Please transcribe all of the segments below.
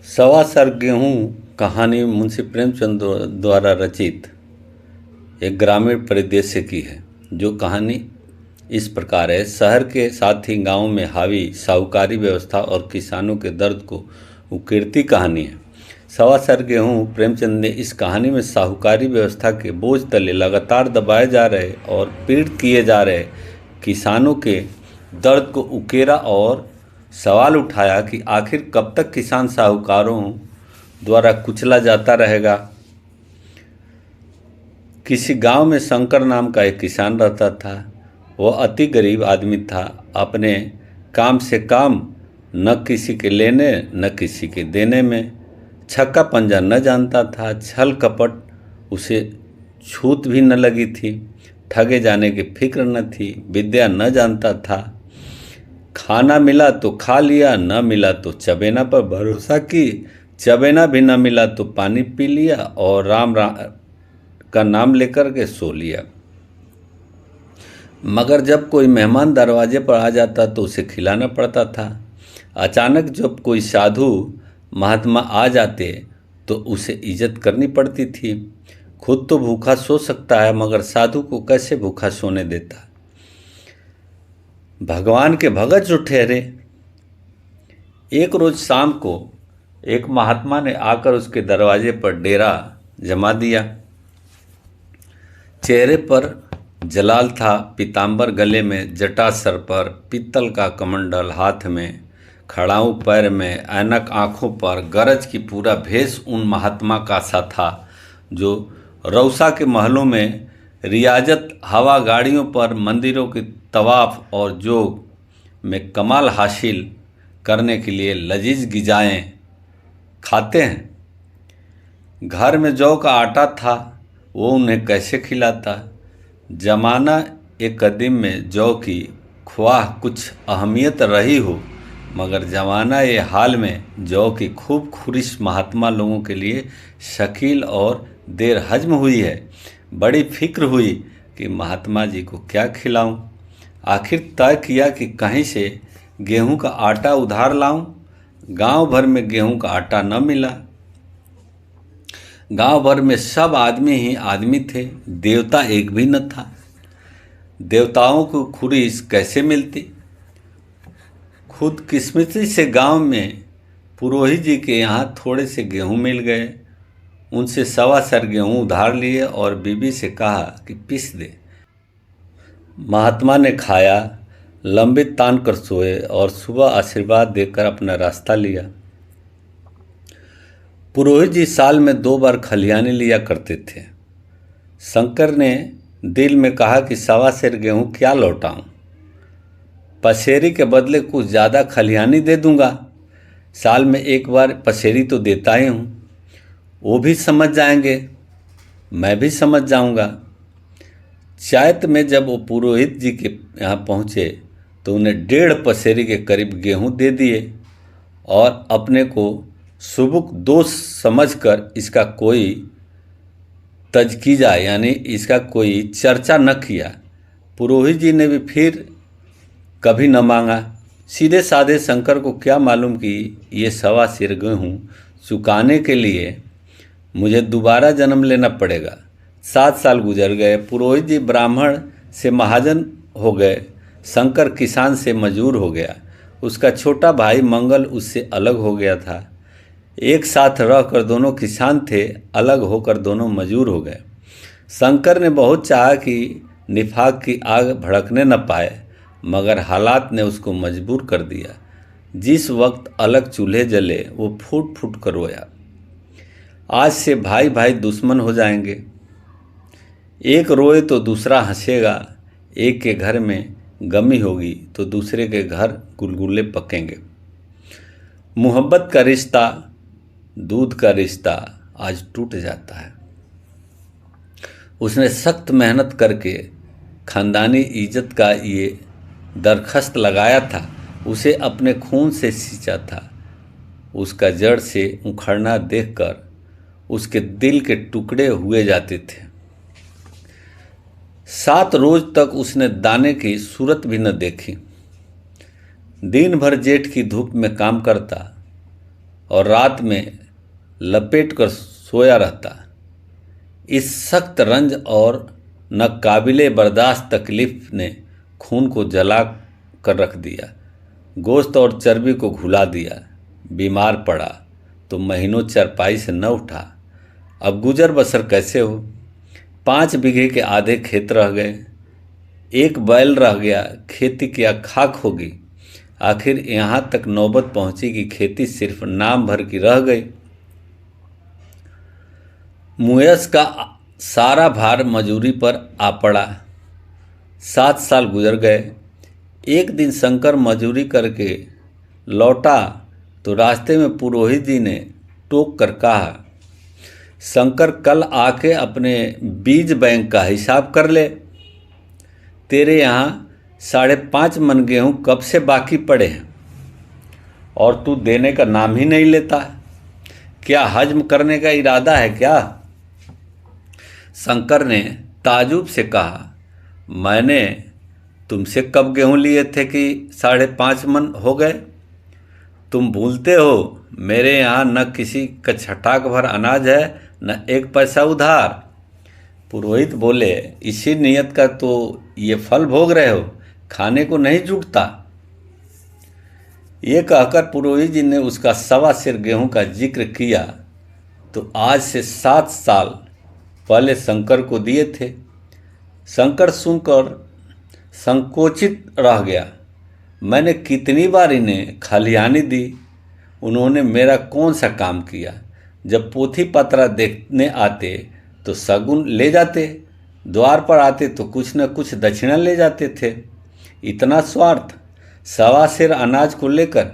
सवा सर गेहूँ कहानी मुंशी प्रेमचंद द्वारा रचित एक ग्रामीण परिदृश्य की है। जो कहानी इस प्रकार है। शहर के साथ ही गांव में हावी साहूकारी व्यवस्था और किसानों के दर्द को उकेरती कहानी है। सवा सर गेहूँ प्रेमचंद ने इस कहानी में साहूकारी व्यवस्था के बोझ तले लगातार दबाए जा रहे और पीड़ित किए जा रहे किसानों के दर्द को उकेरा और सवाल उठाया कि आखिर कब तक किसान साहूकारों द्वारा कुचला जाता रहेगा। किसी गांव में शंकर नाम का एक किसान रहता था। वह अति गरीब आदमी था। अपने काम से काम, न किसी के लेने न किसी के देने में। छक्का पंजा न जानता था। छल कपट उसे छूत भी न लगी थी। ठगे जाने की फिक्र न थी। विद्या न जानता था। खाना मिला तो खा लिया, न मिला तो चबेना पर भरोसा की। चबेना भी न मिला तो पानी पी लिया और राम राम का नाम लेकर के सो लिया। मगर जब कोई मेहमान दरवाजे पर आ जाता तो उसे खिलाना पड़ता था। अचानक जब कोई साधु महात्मा आ जाते तो उसे इज्जत करनी पड़ती थी। खुद तो भूखा सो सकता है, मगर साधु को कैसे भूखा सोने देता। भगवान के भगत जो ठहरे। एक रोज शाम को एक महात्मा ने आकर उसके दरवाजे पर डेरा जमा दिया। चेहरे पर जलाल था, पीताम्बर गले में, जटा सर पर, पीतल का कमंडल हाथ में, खड़ाऊ पैर में, ऐनक आंखों पर, गरज की पूरा भेष उन महात्मा का सा था जो रौसा के महलों में रियाजत, हवा गाड़ियों पर, मंदिरों की तवाफ और जोग में कमाल हासिल करने के लिए लजीज गिजाएं खाते हैं। घर में जौ का आटा था, वो उन्हें कैसे खिलाता। जमाना एक कदीम में जौ की ख्वाह कुछ अहमियत रही हो, मगर जमाना ये हाल में जौ की खूब खुरिश महात्मा लोगों के लिए शकील और देर हजम हुई है। बड़ी फिक्र हुई कि महात्मा जी को क्या खिलाऊं। आखिर तय किया कि कहीं से गेहूं का आटा उधार लाऊं। गांव भर में गेहूं का आटा न मिला। गांव भर में सब आदमी ही आदमी थे, देवता एक भी न था। देवताओं को खुरीस कैसे मिलती। खुद किस्मती से गांव में पुरोहित जी के यहाँ थोड़े से गेहूं मिल गए। उनसे सवा सर गेहूं उधार लिए और बीबी से कहा कि पीस दे। महात्मा ने खाया, लंबित तान कर सोए और सुबह आशीर्वाद देकर अपना रास्ता लिया। पुरोहित जी साल में 2 बार खलियानी लिया करते थे। शंकर ने दिल में कहा कि सवा सेर गेहूं क्या लौटाऊं। पसेरी के बदले कुछ ज़्यादा खलियानी दे दूंगा। साल में 1 बार पसेरी तो देता ही हूँ। वो भी समझ जाएंगे, मैं भी समझ जाऊंगा। चैत में जब वो पुरोहित जी के यहाँ पहुँचे तो उन्हें 1.5 पसेरी के करीब गेहूं दे दिए और अपने को सुबुक दोष समझकर इसका कोई तजकीजा यानी इसका कोई चर्चा न किया। पुरोहित जी ने भी फिर कभी न मांगा। सीधे साधे शंकर को क्या मालूम कि ये सवा सिर गेहूं चुकाने के लिए मुझे दोबारा जन्म लेना पड़ेगा। 7 साल गुजर गए। पुरोहित जी ब्राह्मण से महाजन हो गए। शंकर किसान से मजूर हो गया। उसका छोटा भाई मंगल उससे अलग हो गया था। एक साथ रहकर दोनों किसान थे, अलग होकर दोनों मजूर हो गए। शंकर ने बहुत चाहा कि निफाक की आग भड़कने न पाए, मगर हालात ने उसको मजबूर कर दिया। जिस वक्त अलग चूल्हे जले वो फूट फूट कर रोया। आज से भाई भाई दुश्मन हो जाएंगे। एक रोए तो दूसरा हंसेगा। एक के घर में गमी होगी तो दूसरे के घर गुलगुले पकेंगे। मोहब्बत का रिश्ता, दूध का रिश्ता आज टूट जाता है। उसने सख्त मेहनत करके खानदानी इज्जत का ये दरख्स्त लगाया था। उसे अपने खून से सींचा था। उसका जड़ से उखड़ना देखकर उसके दिल के टुकड़े हुए जाते थे। 7 रोज तक उसने दाने की सूरत भी न देखी। दिन भर जेठ की धूप में काम करता। और रात में लपेट कर सोया रहता। इस सख्त रंज और नाकाबिले बर्दाश्त तकलीफ ने खून को जला कर रख दिया, गोश्त और चर्बी को घुला दिया। बीमार पड़ा तो महीनों चरपाई से न उठा। अब गुजर बसर कैसे हो? 5 बीघे के आधे खेत रह गए, एक बैल रह गया, खेती क्या खाक होगी। आखिर यहाँ तक नौबत पहुंची कि खेती सिर्फ नाम भर की रह गई। मुयस का सारा भार मजूरी पर आ पड़ा। 7 साल गुजर गए। एक दिन शंकर मजूरी करके लौटा तो रास्ते में पुरोहित जी ने टोक कर कहा, शंकर कल आके अपने बीज बैंक का हिसाब कर ले। तेरे यहाँ 5.5 मन गेहूँ कब से बाकी पड़े हैं और तू देने का नाम ही नहीं लेता। क्या हजम करने का इरादा है क्या? शंकर ने ताजुब से कहा, मैंने तुमसे कब गेहूँ लिए थे कि 5.5 मन हो गए? तुम भूलते हो मेरे यहाँ न किसी का छटाक भर अनाज है न 1 पैसा उधार। पुरोहित बोले, इसी नियत का तो ये फल भोग रहे हो, खाने को नहीं जुटता। ये कहकर पुरोहित जी ने उसका 1.25 सेर गेहूं का जिक्र किया तो आज से 7 साल पहले शंकर को दिए थे। शंकर सुनकर संकोचित रह गया। मैंने कितनी बार इन्हें खलिहानी दी, उन्होंने मेरा कौन सा काम किया? जब पोथी पत्रा देखने आते तो सगुन ले जाते, द्वार पर आते तो कुछ न कुछ दक्षिणा ले जाते थे। इतना स्वार्थ! 1.25 सेर अनाज को लेकर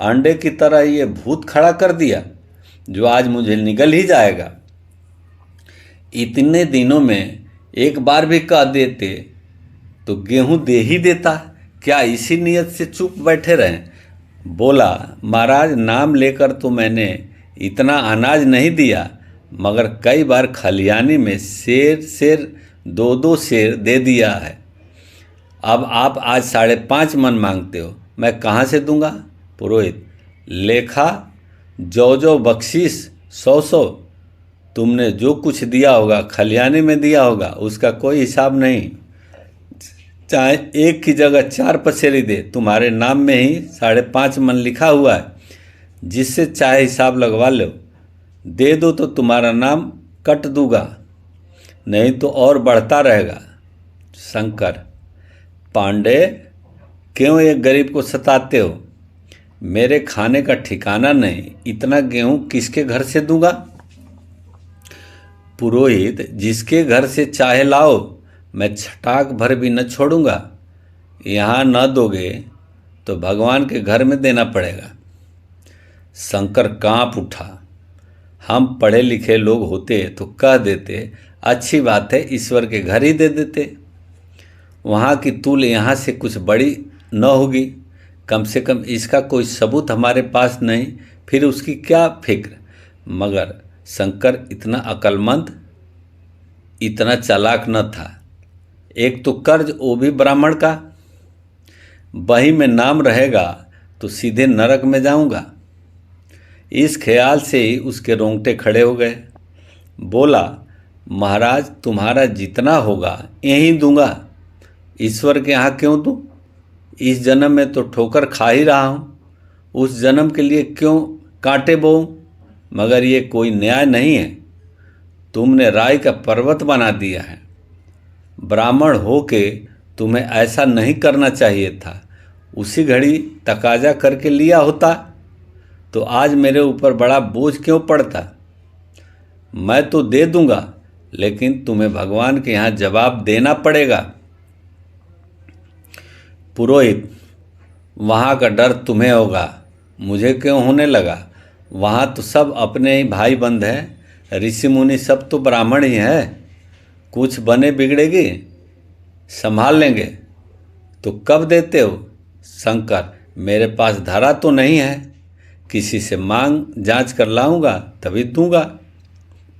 अंडे की तरह ये भूत खड़ा कर दिया जो आज मुझे निगल ही जाएगा। इतने दिनों में एक बार भी कह देते तो गेहूं दे ही देता। क्या इसी नियत से चुप बैठे रहें? बोला, महाराज नाम लेकर तो मैंने इतना अनाज नहीं दिया, मगर कई बार खलियानी में सेर 2-2 सेर दे दिया है। अब आप आज 5.5 मन मांगते हो, मैं कहाँ से दूंगा? पुरोहित, लेखा जो बख्शीश 100 तुमने जो कुछ दिया होगा खलियानी में दिया होगा, उसका कोई हिसाब नहीं। चाहे 1 की जगह 4 पसेरी दे, तुम्हारे नाम में ही 5.5 मन लिखा हुआ है, जिससे चाहे हिसाब लगवा लो। दे दो तो तुम्हारा नाम कट दूंगा, नहीं तो और बढ़ता रहेगा। शंकर, पांडे, क्यों एक गरीब को सताते हो? मेरे खाने का ठिकाना नहीं, इतना गेहूं किसके घर से दूंगा? पुरोहित, जिसके घर से चाहे लाओ, मैं छटाक भर भी न छोड़ूंगा। यहाँ न दोगे तो भगवान के घर में देना पड़ेगा। शंकर कांप उठा। हम पढ़े लिखे लोग होते तो कह देते, अच्छी बात है, ईश्वर के घर ही दे देते। वहाँ की तूल यहाँ से कुछ बड़ी न होगी, कम से कम इसका कोई सबूत हमारे पास नहीं, फिर उसकी क्या फिक्र। मगर शंकर इतना अक्लमंद, इतना चालाक न था। एक तो कर्ज, वो भी ब्राह्मण का। बही में नाम रहेगा तो सीधे नरक में जाऊंगा। इस ख्याल से ही उसके रोंगटे खड़े हो गए। बोला, महाराज तुम्हारा जितना होगा यहीं दूंगा, ईश्वर के यहाँ क्यों दूं? इस जन्म में तो ठोकर खा ही रहा हूँ, उस जन्म के लिए क्यों कांटे बोऊं? मगर ये कोई न्याय नहीं है। तुमने राय का पर्वत बना दिया है। ब्राह्मण हो के तुम्हें ऐसा नहीं करना चाहिए था। उसी घड़ी तकाजा करके लिया होता तो आज मेरे ऊपर बड़ा बोझ क्यों पड़ता? मैं तो दे दूंगा, लेकिन तुम्हें भगवान के यहाँ जवाब देना पड़ेगा। पुरोहित, वहाँ का डर तुम्हें होगा, मुझे क्यों होने लगा? वहाँ तो सब अपने ही भाई बंद हैं, ऋषि मुनि सब तो ब्राह्मण ही हैं। कुछ बने बिगड़ेगी, संभाल लेंगे। तो कब देते हो? शंकर, मेरे पास धरा तो नहीं है, किसी से मांग जांच कर लाऊंगा तभी दूंगा।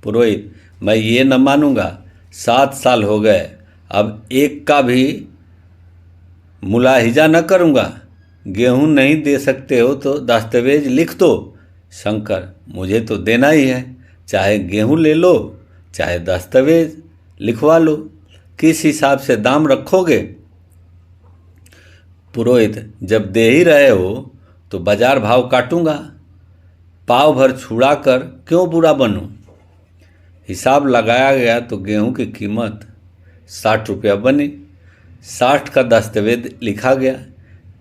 पुरोहित, मैं ये न मानूंगा। 7 साल हो गए, अब एक का भी मुलाहिजा न करूंगा। गेहूं नहीं दे सकते हो तो दस्तावेज लिख दो, शंकर, मुझे तो देना ही है, चाहे गेहूं ले लो, चाहे दस्तावेज लिखवा लो, किस हिसाब से दाम रखोगे? पुरोहित, जब दे ही रहे हो तो बाजार भाव काटूंगा, पाव भर छुड़ा कर क्यों बुरा बनूं? हिसाब लगाया गया तो गेहूं की कीमत 60 रुपया बनी। 60 का दस्तावेज लिखा गया।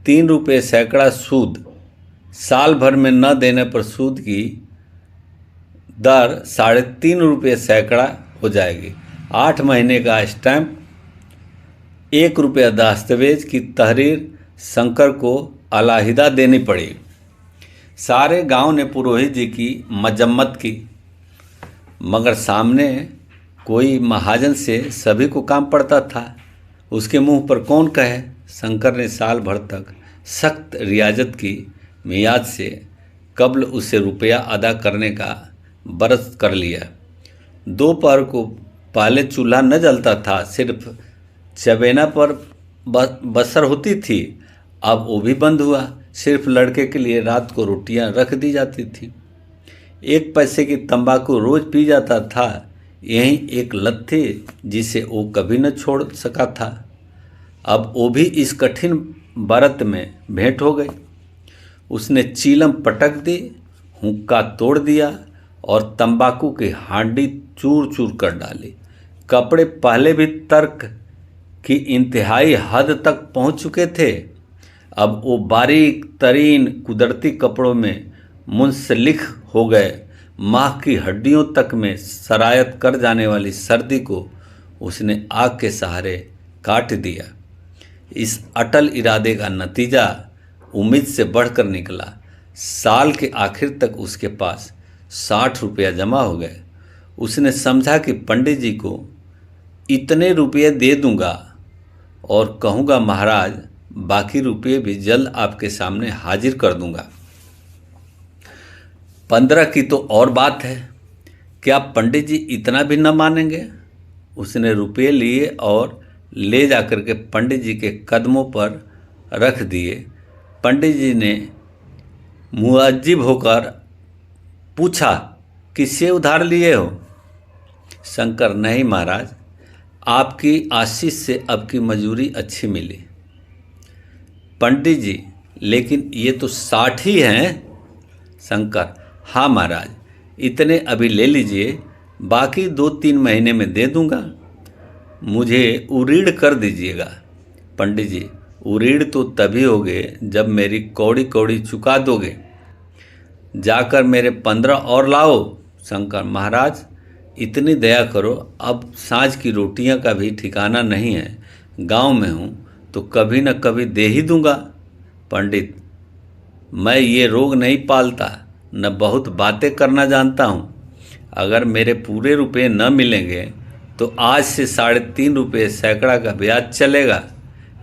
3 रुपये सैकड़ा सूद। साल भर में न देने पर सूद की दर 3.5 रुपये सैकड़ा हो जाएगी। 8 महीने का स्टैंप, 1 रुपया दस्तावेज की तहरीर शंकर को अलाहिदा देनी पड़ी। सारे गांव ने पुरोहित जी की मजम्मत की, मगर सामने कोई महाजन से सभी को काम पड़ता था, उसके मुंह पर कौन कहे। शंकर ने साल भर तक सख्त रियाजत की मियाद से कब्ल उसे रुपया अदा करने का बरत कर लिया। दोपहर को पहले चूल्हा न जलता था, सिर्फ चबेना पर बसर होती थी, अब वो भी बंद हुआ। सिर्फ लड़के के लिए रात को रोटियां रख दी जाती थी। 1 पैसे की तंबाकू रोज पी जाता था। यही एक लत थी जिसे वो कभी न छोड़ सका था। अब वो भी इस कठिन व्रत में भेंट हो गई। उसने चीलम पटक दी, हुक्का तोड़ दिया और तंबाकू की हांडी चूर चूर कर डाली। कपड़े पहले भी तर्क की इंतहाई हद तक पहुंच चुके थे, अब वो बारीक तरीन कुदरती कपड़ों में मुंसलिक हो गए। माह की हड्डियों तक में सरायत कर जाने वाली सर्दी को उसने आग के सहारे काट दिया। इस अटल इरादे का नतीजा उम्मीद से बढ़कर निकला। साल के आखिर तक उसके पास 60 रुपया जमा हो गए। उसने समझा कि पंडित जी को इतने रुपये दे दूंगा और कहूँगा महाराज बाकी रुपये भी जल्द आपके सामने हाजिर कर दूंगा। 15 की तो और बात है, क्या पंडित जी इतना भी न मानेंगे? उसने रुपये लिए और ले जाकर के पंडित जी के कदमों पर रख दिए। पंडित जी ने मुअज्जिब होकर पूछा, किससे उधार लिए हो? शंकर, नहीं महाराज, आपकी आशीष से अब की मजूरी अच्छी मिली। पंडित जी, लेकिन ये तो 60 ही हैं। शंकर, हाँ महाराज, इतने अभी ले लीजिए, बाकी 2-3 महीने में दे दूंगा। मुझे उरीड़ कर दीजिएगा। पंडित जी, उरीड़ तो तभी होगे जब मेरी कौड़ी कौड़ी चुका दोगे। जाकर मेरे 15 और लाओ। शंकर, महाराज इतनी दया करो, अब साँझ की रोटियां का भी ठिकाना नहीं है। गांव में हूँ तो कभी न कभी दे ही दूंगा। पंडित, मैं ये रोग नहीं पालता, न बहुत बातें करना जानता हूँ। अगर मेरे पूरे रुपए न मिलेंगे तो आज से 3.5 रुपये सैकड़ा का ब्याज चलेगा।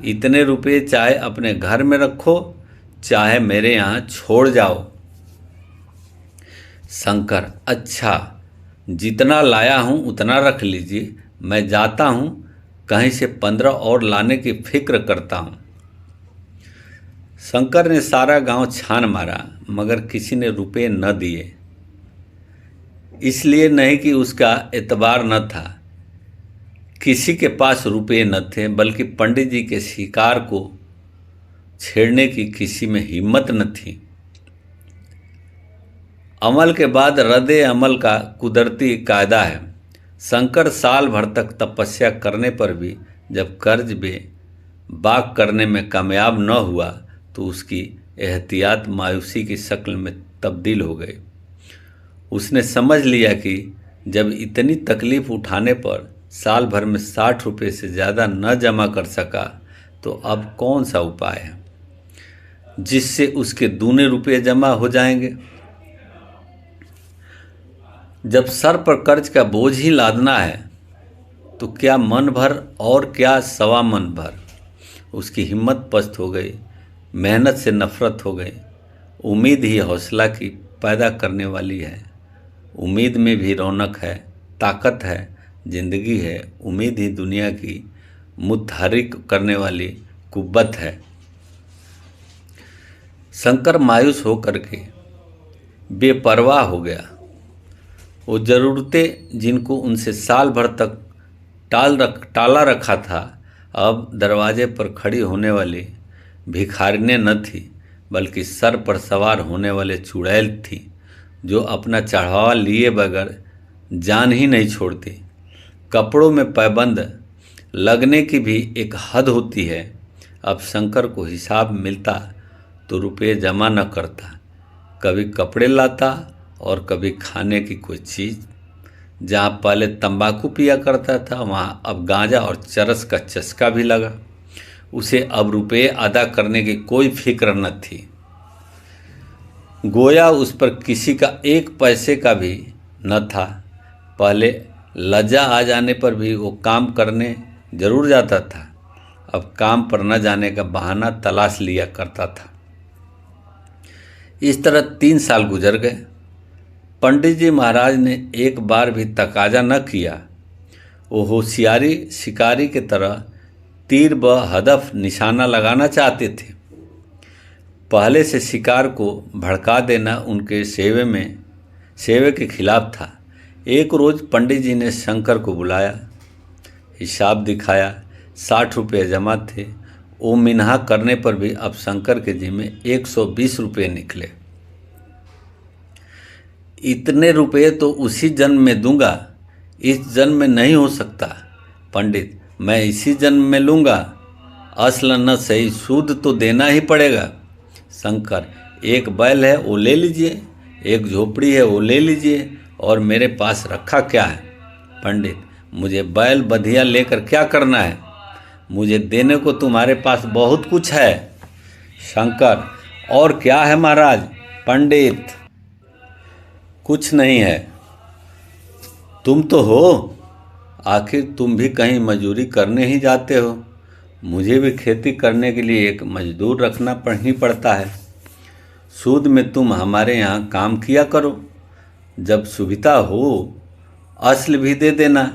इतने रुपये चाहे अपने घर में रखो, चाहे मेरे यहाँ छोड़ जाओ। शंकर, अच्छा, जितना लाया हूँ उतना रख लीजिए, मैं जाता हूँ, कहीं से 15 और लाने की फिक्र करता हूँ। शंकर ने सारा गांव छान मारा, मगर किसी ने रुपये न दिए। इसलिए नहीं कि उसका एतबार न था, किसी के पास रुपये न थे, बल्कि पंडित जी के शिकार को छेड़ने की किसी में हिम्मत न थी। अमल के बाद रद्द अमल का कुदरती कायदा है। शंकर साल भर तक तपस्या करने पर भी जब कर्ज बाक करने में कामयाब न हुआ तो उसकी एहतियात मायूसी की शक्ल में तब्दील हो गई। उसने समझ लिया कि जब इतनी तकलीफ उठाने पर साल भर में 60 रुपये से ज़्यादा न जमा कर सका तो अब कौन सा उपाय है जिससे उसके दूने रुपये जमा हो जाएंगे। जब सर पर कर्ज का बोझ ही लादना है तो क्या मन भर और क्या सवा मन भर। उसकी हिम्मत पस्त हो गई, मेहनत से नफरत हो गई। उम्मीद ही हौसला की पैदा करने वाली है। उम्मीद में भी रौनक है, ताकत है, जिंदगी है। उम्मीद ही दुनिया की मुतहरिक करने वाली कुव्वत है। शंकर मायूस होकर के बेपरवाह हो गया। वो ज़रूरतें जिनको उनसे साल भर तक टाला रखा था, अब दरवाजे पर खड़ी होने वाली भिखारिनें न थी, बल्कि सर पर सवार होने वाले चुड़ैल थी, जो अपना चढ़ावा लिए बगैर जान ही नहीं छोड़ती। कपड़ों में पैबंद लगने की भी एक हद होती है। अब शंकर को हिसाब मिलता तो रुपये जमा न करता, कभी कपड़े लाता और कभी खाने की कोई चीज़। जहाँ पहले तंबाकू पिया करता था, वहाँ अब गांजा और चरस का चस्का भी लगा। उसे अब रुपये अदा करने की कोई फिक्र न थी। गोया उस पर किसी का एक पैसे का भी न था। पहले लज्जा आ जाने पर भी वो काम करने जरूर जाता था, अब काम पर न जाने का बहाना तलाश लिया करता था। इस तरह 3 साल गुजर गए। पंडित जी महाराज ने एक बार भी तकाजा न किया। वो होशियारी शिकारी की तरह तीर ब हदफ निशाना लगाना चाहते थे। पहले से शिकार को भड़का देना उनके सेवे के खिलाफ था। एक रोज़ पंडित जी ने शंकर को बुलाया, हिसाब दिखाया। 60 रुपये जमा थे। वो मिन्हा करने पर भी अब शंकर के जिम्मे 120 रुपये निकले। इतने रुपये तो उसी जन्म में दूंगा, इस जन्म में नहीं हो सकता। पंडित, मैं इसी जन्म में लूँगा। असल न सही, सूद तो देना ही पड़ेगा। शंकर, एक बैल है वो ले लीजिए, एक झोपड़ी है वो ले लीजिए, और मेरे पास रखा क्या है? पंडित, मुझे बैल बधिया लेकर क्या करना है? मुझे देने को तुम्हारे पास बहुत कुछ है। शंकर, और क्या है महाराज? पंडित, कुछ नहीं है। तुम तो हो, आखिर तुम भी कहीं मजदूरी करने ही जाते हो। मुझे भी खेती करने के लिए एक मजदूर रखना ही पड़ता है। सूद में तुम हमारे यहाँ काम किया करो, जब सुविधा हो असल भी दे देना।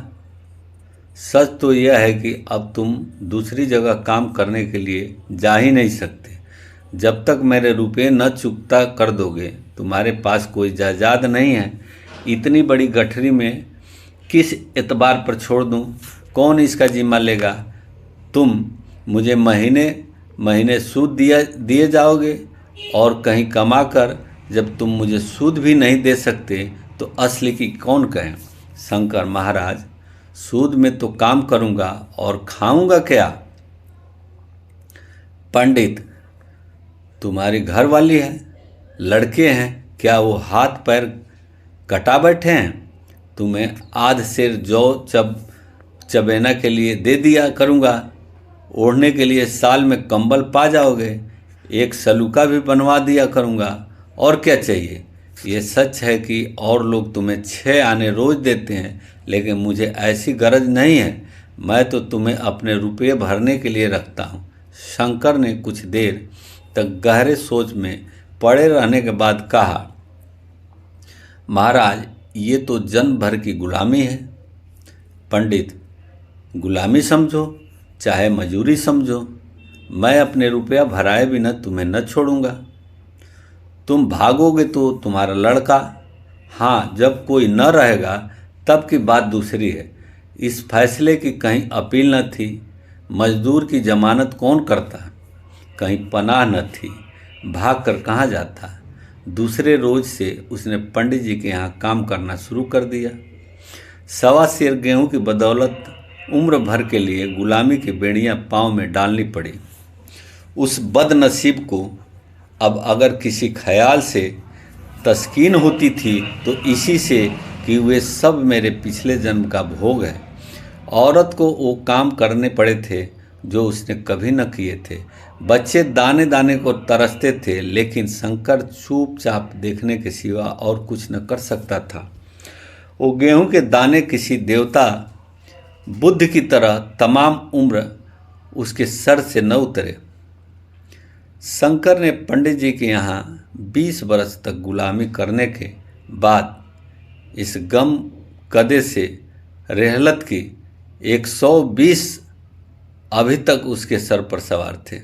सच तो यह है कि अब तुम दूसरी जगह काम करने के लिए जा ही नहीं सकते। जब तक मेरे रुपये न चुकता कर दोगे, तुम्हारे पास कोई जायदाद नहीं है। इतनी बड़ी गठरी में किस एतबार पर छोड़ दूं? कौन इसका जिम्मा लेगा? तुम मुझे महीने महीने सूद दिए जाओगे, और कहीं कमा कर जब तुम मुझे सूद भी नहीं दे सकते तो असली की कौन कहे? शंकर, महाराज, सूद में तो काम करूंगा और खाऊंगा क्या? पंडित, तुम्हारी घर वाली है, लड़के हैं, क्या वो हाथ पैर कटा बैठे हैं? तुम्हें आध सेर जौ चबेना के लिए दे दिया करूँगा। ओढ़ने के लिए साल में कंबल पा जाओगे। एक सलूका भी बनवा दिया करूँगा। और क्या चाहिए? ये सच है कि और लोग तुम्हें 6 आने रोज देते हैं, लेकिन मुझे ऐसी गरज नहीं है। मैं तो तुम्हें अपने रुपये भरने के लिए रखता हूँ। शंकर ने कुछ देर तक गहरे सोच में पड़े रहने के बाद कहा, महाराज, ये तो जन्म भर की गुलामी है। पंडित, गुलामी समझो चाहे मजूरी समझो, मैं अपने रुपया भराए बिना तुम्हें न छोड़ूंगा। तुम भागोगे तो तुम्हारा लड़का, हाँ, जब कोई न रहेगा तब की बात दूसरी है। इस फैसले की कहीं अपील न थी। मजदूर की जमानत कौन करता? कहीं पनाह न थी, भाग कर कहाँ जाता? दूसरे रोज से उसने पंडित जी के यहाँ काम करना शुरू कर दिया। 1.25 सेर गेहूं की बदौलत उम्र भर के लिए गुलामी की बेड़ियां पांव में डालनी पड़ी। उस बदनसीब को अब अगर किसी ख्याल से तस्कीन होती थी तो इसी से कि वे सब मेरे पिछले जन्म का भोग है। औरत को वो काम करने पड़े थे जो उसने कभी न किए थे। बच्चे दाने दाने को तरसते थे, लेकिन शंकर चुपचाप देखने के सिवा और कुछ न कर सकता था। वो गेहूं के दाने किसी देवता बुद्ध की तरह तमाम उम्र उसके सर से न उतरे। शंकर ने पंडित जी के यहाँ 20 बरस तक गुलामी करने के बाद इस गम कदे से रेहलत की 120 अभी तक उसके सर पर सवार थे।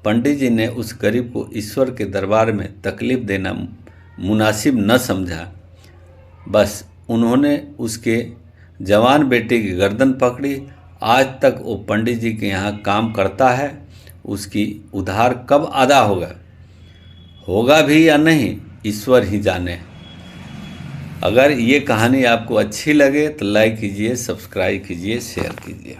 पंडित जी ने उस गरीब को ईश्वर के दरबार में तकलीफ देना मुनासिब न समझा। बस उन्होंने उसके जवान बेटे की गर्दन पकड़ी। आज तक वो पंडित जी के यहाँ काम करता है। उसकी उधार कब अदा होगा भी या नहीं, ईश्वर ही जाने। अगर ये कहानी आपको अच्छी लगे तो लाइक कीजिए, सब्सक्राइब कीजिए, शेयर कीजिए।